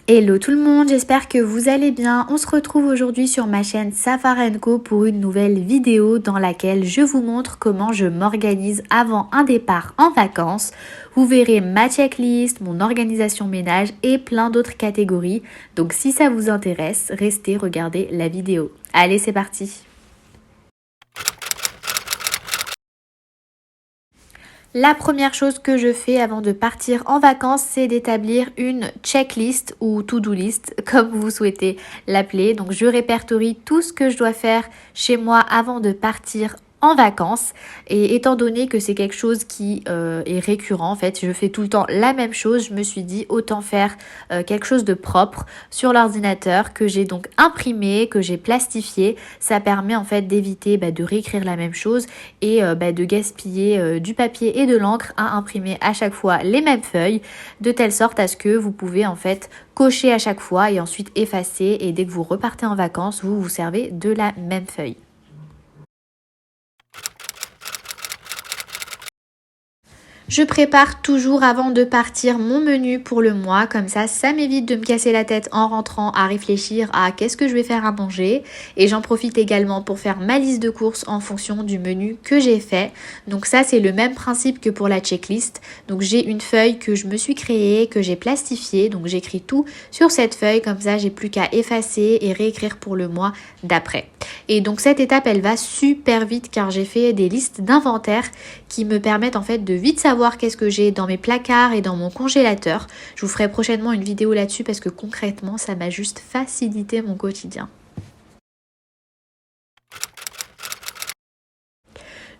Hello tout le monde, j'espère que vous allez bien. On se retrouve aujourd'hui sur ma chaîne Safar & Co pour une nouvelle vidéo dans laquelle je vous montre comment je m'organise avant un départ en vacances. Vous verrez ma checklist, mon organisation ménage et plein d'autres catégories. Donc si ça vous intéresse, restez regarder la vidéo. Allez, c'est parti! La première chose que je fais avant de partir en vacances, c'est d'établir une checklist ou to-do list, comme vous souhaitez l'appeler. Donc, je répertorie tout ce que je dois faire chez moi avant de partir en vacances. Et étant donné que c'est quelque chose qui est récurrent, en fait, je fais tout le temps la même chose, je me suis dit autant faire quelque chose de propre sur l'ordinateur que j'ai donc imprimé, que j'ai plastifié. Ça permet en fait d'éviter de réécrire la même chose et de gaspiller du papier et de l'encre à imprimer à chaque fois les mêmes feuilles, de telle sorte à ce que vous pouvez en fait cocher à chaque fois et ensuite effacer, et dès que vous repartez en vacances, vous vous servez de la même feuille. Je prépare toujours avant de partir mon menu pour le mois, comme ça m'évite de me casser la tête en rentrant à réfléchir à qu'est-ce que je vais faire à manger, et j'en profite également pour faire ma liste de courses en fonction du menu que j'ai fait. Donc ça, c'est le même principe que pour la checklist. Donc j'ai une feuille que je me suis créée, que j'ai plastifiée, donc j'écris tout sur cette feuille, comme ça j'ai plus qu'à effacer et réécrire pour le mois d'après. Et donc cette étape, elle va super vite car j'ai fait des listes d'inventaire qui me permettent en fait de vite savoir qu'est-ce que j'ai dans mes placards et dans mon congélateur. Je vous ferai prochainement une vidéo là-dessus parce que concrètement, ça m'a juste facilité mon quotidien.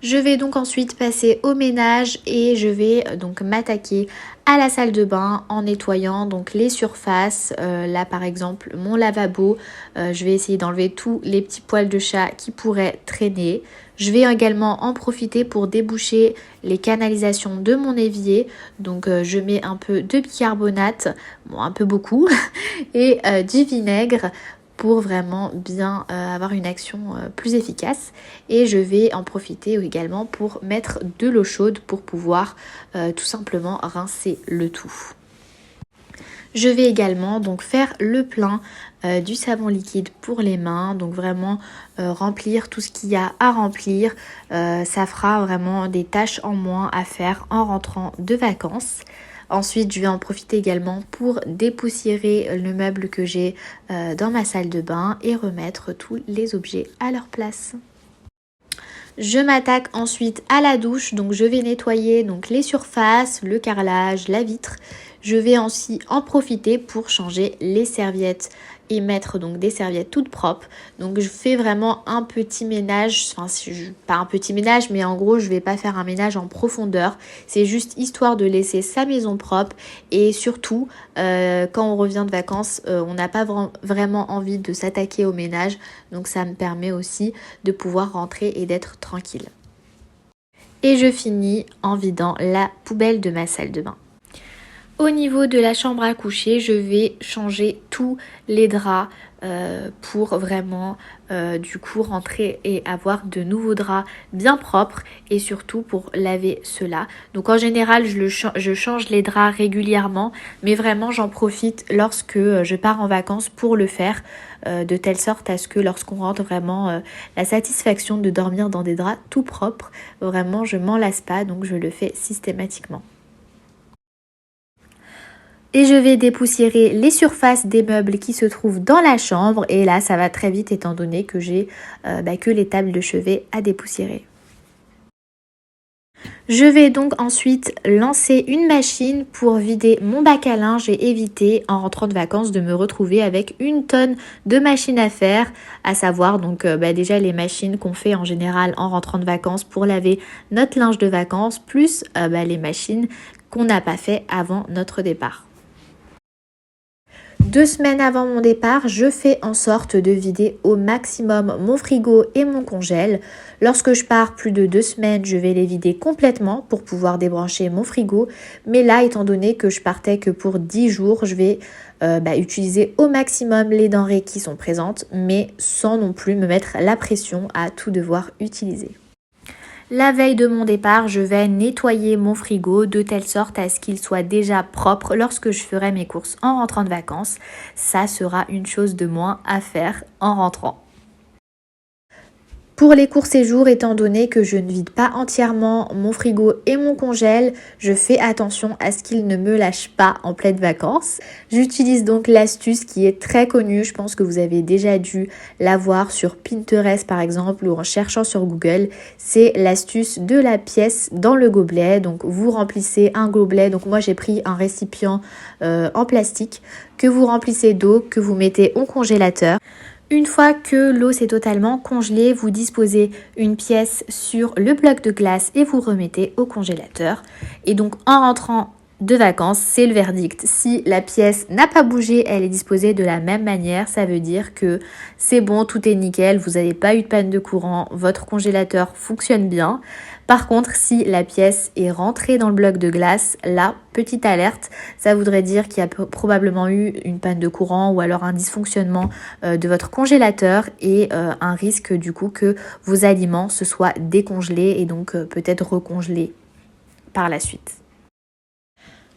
Je vais donc ensuite passer au ménage et je vais donc m'attaquer à la salle de bain en nettoyant donc les surfaces. Là par exemple mon lavabo, je vais essayer d'enlever tous les petits poils de chat qui pourraient traîner. Je vais également en profiter pour déboucher les canalisations de mon évier. Donc je mets un peu de bicarbonate, bon un peu beaucoup, et du vinaigre pour vraiment bien avoir une action plus efficace. Et je vais en profiter également pour mettre de l'eau chaude pour pouvoir tout simplement rincer le tout. Je vais également donc faire le plein du savon liquide pour les mains, donc vraiment remplir tout ce qu'il y a à remplir. Ça fera vraiment des tâches en moins à faire en rentrant de vacances. Ensuite, je vais en profiter également pour dépoussiérer le meuble que j'ai dans ma salle de bain et remettre tous les objets à leur place. Je m'attaque ensuite à la douche, donc je vais nettoyer donc les surfaces, le carrelage, la vitre. Je vais aussi en profiter pour changer les serviettes et mettre donc des serviettes toutes propres. Donc je fais vraiment un petit ménage, enfin pas un petit ménage, mais en gros je vais pas faire un ménage en profondeur. C'est juste histoire de laisser sa maison propre, et surtout quand on revient de vacances, on n'a pas vraiment envie de s'attaquer au ménage. Donc ça me permet aussi de pouvoir rentrer et d'être tranquille. Et je finis en vidant la poubelle de ma salle de bain. Au niveau de la chambre à coucher, je vais changer tous les draps pour vraiment du coup rentrer et avoir de nouveaux draps bien propres, et surtout pour laver ceux-là. Donc en général, je change les draps régulièrement, mais vraiment j'en profite lorsque je pars en vacances pour le faire, de telle sorte à ce que lorsqu'on rentre, vraiment la satisfaction de dormir dans des draps tout propres, vraiment je m'en lasse pas, donc je le fais systématiquement. Et je vais dépoussiérer les surfaces des meubles qui se trouvent dans la chambre. Et là, ça va très vite étant donné que j'ai que les tables de chevet à dépoussiérer. Je vais donc ensuite lancer une machine pour vider mon bac à linge et éviter en rentrant de vacances de me retrouver avec une tonne de machines à faire, à savoir donc déjà les machines qu'on fait en général en rentrant de vacances pour laver notre linge de vacances, plus les machines qu'on n'a pas fait avant notre départ. 2 semaines avant mon départ, je fais en sorte de vider au maximum mon frigo et mon congèle. Lorsque je pars plus de 2 semaines, je vais les vider complètement pour pouvoir débrancher mon frigo. Mais là, étant donné que je partais que pour 10 jours, je vais utiliser au maximum les denrées qui sont présentes, mais sans non plus me mettre la pression à tout devoir utiliser. La veille de mon départ, je vais nettoyer mon frigo de telle sorte à ce qu'il soit déjà propre lorsque je ferai mes courses en rentrant de vacances. Ça sera une chose de moins à faire en rentrant. Pour les courts séjours, étant donné que je ne vide pas entièrement mon frigo et mon congèle, je fais attention à ce qu'il ne me lâche pas en pleine vacances. J'utilise donc l'astuce qui est très connue, je pense que vous avez déjà dû la voir sur Pinterest par exemple ou en cherchant sur Google. C'est l'astuce de la pièce dans le gobelet. Donc vous remplissez un gobelet, donc moi j'ai pris un récipient en plastique que vous remplissez d'eau, que vous mettez au congélateur. Une fois que l'eau s'est totalement congelée, vous disposez une pièce sur le bloc de glace et vous remettez au congélateur. Et donc en rentrant de vacances, c'est le verdict. Si la pièce n'a pas bougé, elle est disposée de la même manière, ça veut dire que c'est bon, tout est nickel, vous n'avez pas eu de panne de courant, votre congélateur fonctionne bien. Par contre, si la pièce est rentrée dans le bloc de glace, là, petite alerte, ça voudrait dire qu'il y a probablement eu une panne de courant ou alors un dysfonctionnement de votre congélateur et un risque du coup que vos aliments se soient décongelés et donc peut-être recongelés par la suite.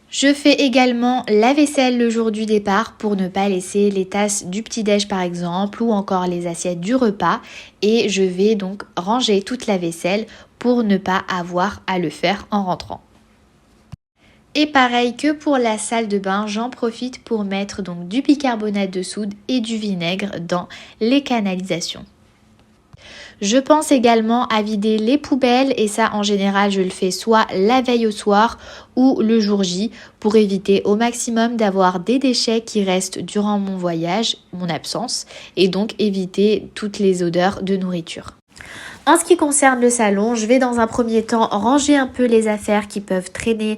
Je fais également la vaisselle le jour du départ pour ne pas laisser les tasses du petit-déj par exemple ou encore les assiettes du repas et je vais donc ranger toute la vaisselle pour ne pas avoir à le faire en rentrant. Et pareil que pour la salle de bain, j'en profite pour mettre donc du bicarbonate de soude et du vinaigre dans les canalisations. Je pense également à vider les poubelles et ça en général je le fais soit la veille au soir ou le jour J pour éviter au maximum d'avoir des déchets qui restent durant mon voyage, mon absence et donc éviter toutes les odeurs de nourriture. En ce qui concerne le salon, je vais dans un premier temps ranger un peu les affaires qui peuvent traîner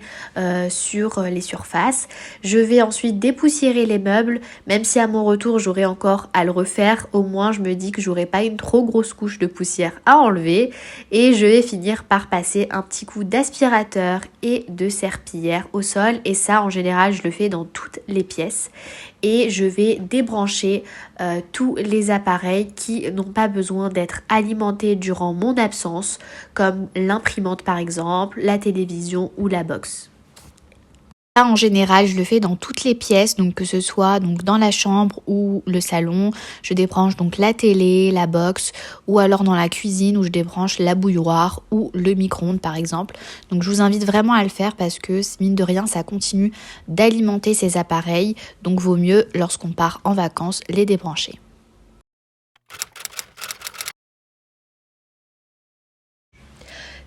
sur les surfaces. Je vais ensuite dépoussiérer les meubles, même si à mon retour j'aurai encore à le refaire, au moins je me dis que j'aurai pas une trop grosse couche de poussière à enlever. Et je vais finir par passer un petit coup d'aspirateur et de serpillière au sol et ça en général je le fais dans toutes les pièces. Et je vais débrancher tous les appareils qui n'ont pas besoin d'être alimentés durant mon absence, comme l'imprimante par exemple, la télévision ou la box. Ça, en général, je le fais dans toutes les pièces, donc que ce soit donc dans la chambre ou le salon. Je débranche donc la télé, la box, ou alors dans la cuisine où je débranche la bouilloire ou le micro-ondes par exemple. Donc je vous invite vraiment à le faire parce que mine de rien, ça continue d'alimenter ces appareils. Donc vaut mieux lorsqu'on part en vacances les débrancher.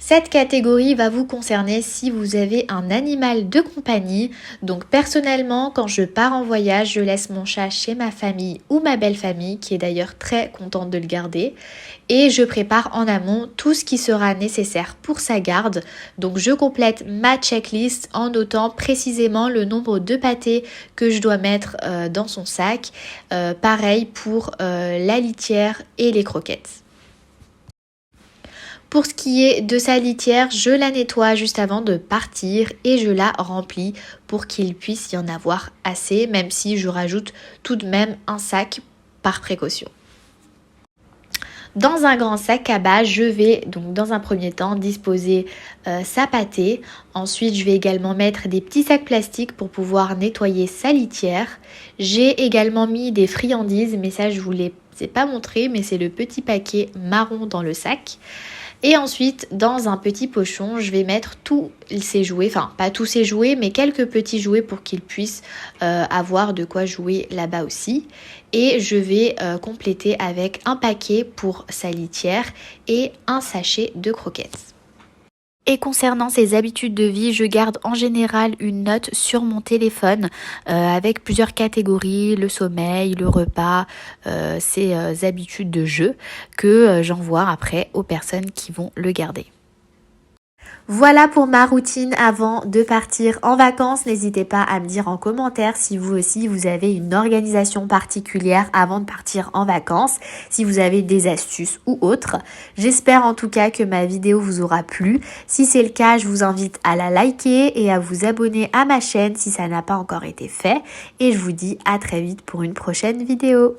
Cette catégorie va vous concerner si vous avez un animal de compagnie. Donc personnellement, quand je pars en voyage, je laisse mon chat chez ma famille ou ma belle famille, qui est d'ailleurs très contente de le garder. Et je prépare en amont tout ce qui sera nécessaire pour sa garde. Donc je complète ma checklist en notant précisément le nombre de pâtés que je dois mettre dans son sac. Pareil pour la litière et les croquettes. Pour ce qui est de sa litière, je la nettoie juste avant de partir et je la remplis pour qu'il puisse y en avoir assez, même si je rajoute tout de même un sac par précaution. Dans un grand sac à bas, je vais donc dans un premier temps disposer sa pâtée. Ensuite, je vais également mettre des petits sacs plastiques pour pouvoir nettoyer sa litière. J'ai également mis des friandises, mais ça je vous l'ai pas montré, mais c'est le petit paquet marron dans le sac. Et ensuite, dans un petit pochon, je vais mettre tous ces jouets, enfin pas tous ces jouets, mais quelques petits jouets pour qu'ils puissent avoir de quoi jouer là-bas aussi. Et je vais compléter avec un paquet pour sa litière et un sachet de croquettes. Et concernant ses habitudes de vie, je garde en général une note sur mon téléphone avec plusieurs catégories, le sommeil, le repas, ses habitudes de jeu que j'envoie après aux personnes qui vont le garder. Voilà pour ma routine avant de partir en vacances. N'hésitez pas à me dire en commentaire si vous aussi vous avez une organisation particulière avant de partir en vacances, si vous avez des astuces ou autres. J'espère en tout cas que ma vidéo vous aura plu. Si c'est le cas, je vous invite à la liker et à vous abonner à ma chaîne si ça n'a pas encore été fait. Et je vous dis à très vite pour une prochaine vidéo.